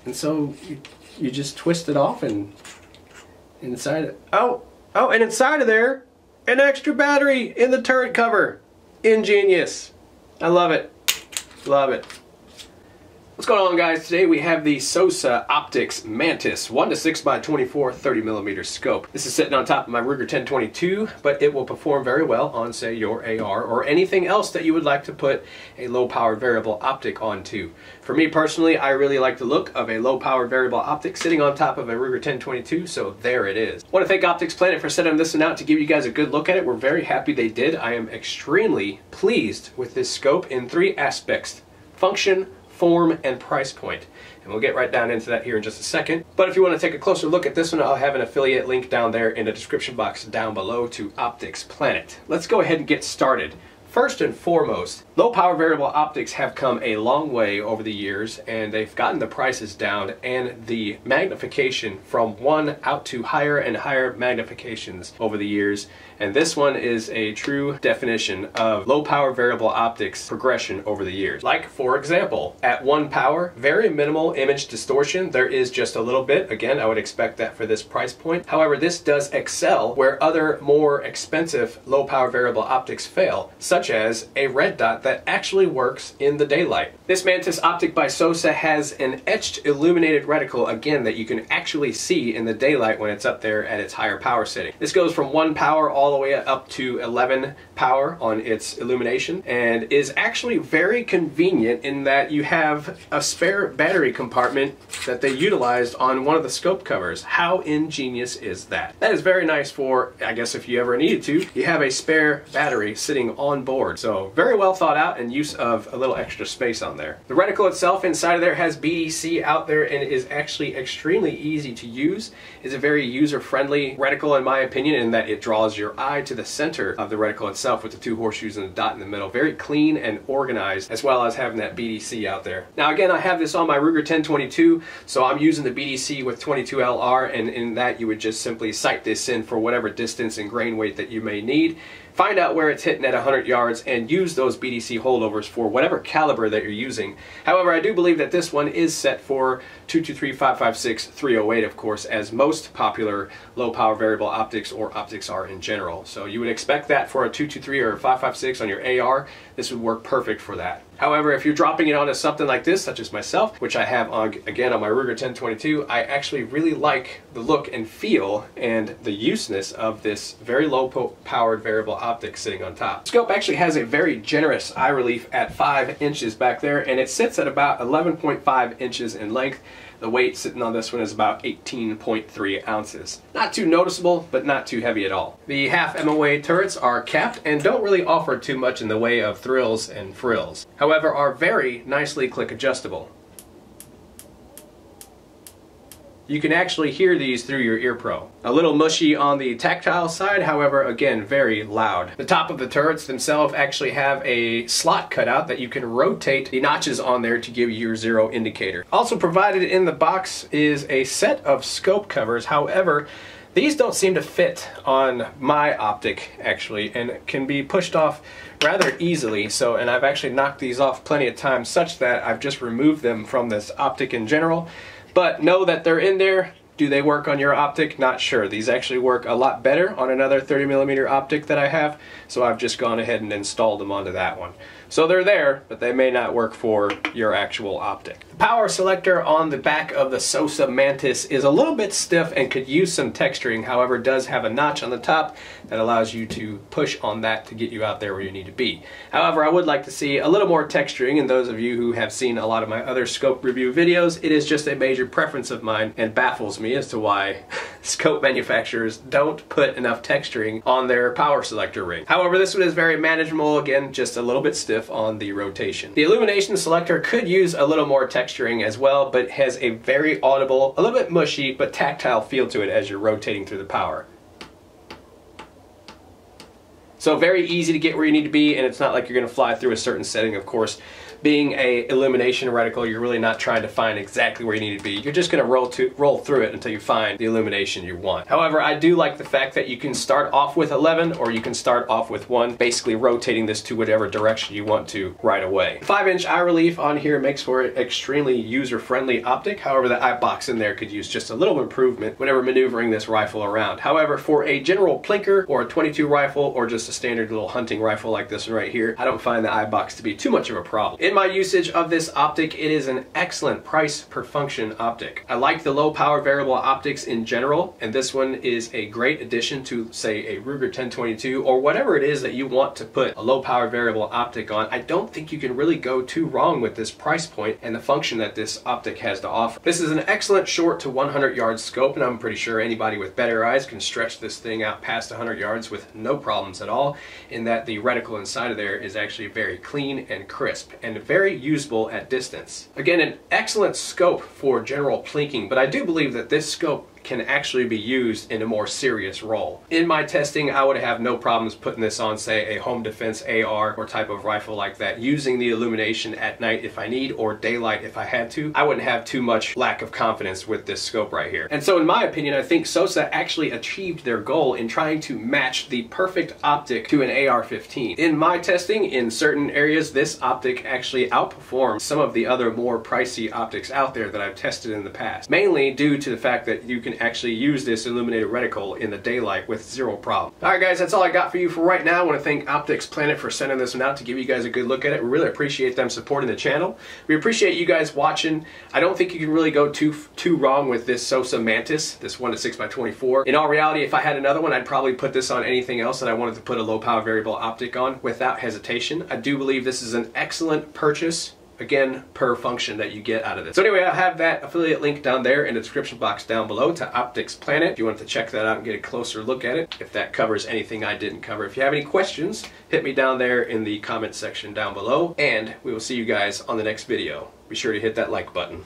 And so you just twist it off, and inside it, oh, and inside of there, an extra battery in the turret cover. Ingenious. I love it. Love it. What's going on, guys? Today we have the Sousa Optics Mantis 1-6x24 30mm scope. This is sitting on top of my Ruger 1022, but it will perform very well on, say, your AR or anything else that you would like to put a low-powered variable optic onto. For me personally, I really like the look of a low-powered variable optic sitting on top of a Ruger 1022, so there it is. I want to thank Optics Planet for sending this one out to give you guys a good look at it. We're very happy they did. I am extremely pleased with this scope in 3 aspects: function, form, and price point. And we'll get right down into that here in just a second. But if you want to take a closer look at this one, I'll have an affiliate link down there in the description box down below to Optics Planet. Let's go ahead and get started. First and foremost, low-power variable optics have come a long way over the years, and they've gotten the prices down and the magnification from one out to higher and higher magnifications over the years. And this one is a true definition of low-power variable optics progression over the years. Like, for example, at 1 power, very minimal image distortion. There is just a little bit. Again, I would expect that for this price point. However, this does excel where other more expensive low-power variable optics fail, such as a red dot that actually works in the daylight. This Mantis optic by Sousa has an etched illuminated reticle, again, that you can actually see in the daylight when it's up there at its higher power setting. This goes from 1 power all the way up to 11 power on its illumination, and is actually very convenient in that you have a spare battery compartment that they utilized on one of the scope covers. How ingenious is that? That is very nice for, I guess, if you ever needed to, you have a spare battery sitting on board. So very well thought out and use of a little extra space on there. The reticle itself inside of there has BDC out there and is actually extremely easy to use. It's a very user-friendly reticle in my opinion, in that it draws your eye to the center of the reticle itself with the 2 horseshoes and a dot in the middle. Very clean and organized, as well as having that BDC out there. Now again, I have this on my Ruger 1022, so I'm using the BDC with 22LR, and in that you would just simply sight this in for whatever distance and grain weight that you may need. Find out where it's hitting at 100 yards and use those BDC holdovers for whatever caliber that you're using. However, I do believe that this one is set for 223, 556, 308, of course, as most popular low-power variable optics or optics are in general. So you would expect that for a 223 or a 556 on your AR. This would work perfect for that. However, if you're dropping it onto something like this, such as myself, which I have on, again, on my Ruger 1022, I actually really like the look and feel and the useness of this very low-powered variable optic sitting on top. The scope actually has a very generous eye relief at 5 inches back there, and it sits at about 11.5 inches in length. The weight sitting on this one is about 18.3 ounces. Not too noticeable, but not too heavy at all. The half MOA turrets are capped and don't really offer too much in the way of thrills and frills. However, are very nicely click adjustable. You can actually hear these through your ear pro. A little mushy on the tactile side, however, again, very loud. The top of the turrets themselves actually have a slot cut out that you can rotate the notches on there to give you your 0 indicator. Also provided in the box is a set of scope covers. However, these don't seem to fit on my optic, actually, and can be pushed off rather easily. So, and I've actually knocked these off plenty of times, such that I've just removed them from this optic in general. But know that they're in there. Do they work on your optic? Not sure. These actually work a lot better on another 30mm optic that I have, so I've just gone ahead and installed them onto that one. So they're there, but they may not work for your actual optic. The power selector on the back of the Sousa Mantis is a little bit stiff and could use some texturing, however does have a notch on the top that allows you to push on that to get you out there where you need to be. However, I would like to see a little more texturing, and those of you who have seen a lot of my other scope review videos, it is just a major preference of mine and baffles me as to why scope manufacturers don't put enough texturing on their power selector ring. However, this one is very manageable, again, just a little bit stiff on the rotation. The illumination selector could use a little more texturing as well, but has a very audible, a little bit mushy, but tactile feel to it as you're rotating through the power. So very easy to get where you need to be, and it's not like you're going to fly through a certain setting, of course. being a illumination reticle, you're really not trying to find exactly where you need to be. You're just going to roll through it until you find the illumination you want. However, I do like the fact that you can start off with 11 or you can start off with 1, basically rotating this to whatever direction you want to right away. 5-inch eye relief on here makes for an extremely user-friendly optic. However, the eye box in there could use just a little improvement whenever maneuvering this rifle around. However, for a general plinker or a 22 rifle or just a standard little hunting rifle like this one right here, I don't find the eye box to be too much of a problem. In my usage of this optic, it is an excellent price per function optic. I like the low power variable optics in general, and this one is a great addition to, say, a Ruger 1022 or whatever it is that you want to put a low power variable optic on. I don't think you can really go too wrong with this price point and the function that this optic has to offer. This is an excellent short to 100 yard scope, and I'm pretty sure anybody with better eyes can stretch this thing out past 100 yards with no problems at all, in that the reticle inside of there is actually very clean and crisp and very usable at distance. Again, an excellent scope for general plinking, but I do believe that this scope can actually be used in a more serious role. In my testing, I would have no problems putting this on, say, a home defense AR or type of rifle like that, using the illumination at night if I need, or daylight if I had to. I wouldn't have too much lack of confidence with this scope right here. And so in my opinion, I think Sousa actually achieved their goal in trying to match the perfect optic to an AR-15. In my testing, in certain areas, this optic actually outperforms some of the other more pricey optics out there that I've tested in the past, mainly due to the fact that you can actually use this illuminated reticle in the daylight with zero problem. Alright guys, that's all I got for you for right now. I want to thank Optics Planet for sending this one out to give you guys a good look at it. We really appreciate them supporting the channel. We appreciate you guys watching. I don't think you can really go too wrong with this Sousa Mantis, this 1-6x24. In all reality, if I had another one, I'd probably put this on anything else that I wanted to put a low power variable optic on without hesitation. I do believe this is an excellent purchase, again, per function that you get out of this. So anyway, I'll have that affiliate link down there in the description box down below to Optics Planet if you want to check that out and get a closer look at it, if that covers anything I didn't cover. If you have any questions, hit me down there in the comment section down below, and we will see you guys on the next video. Be sure to hit that like button.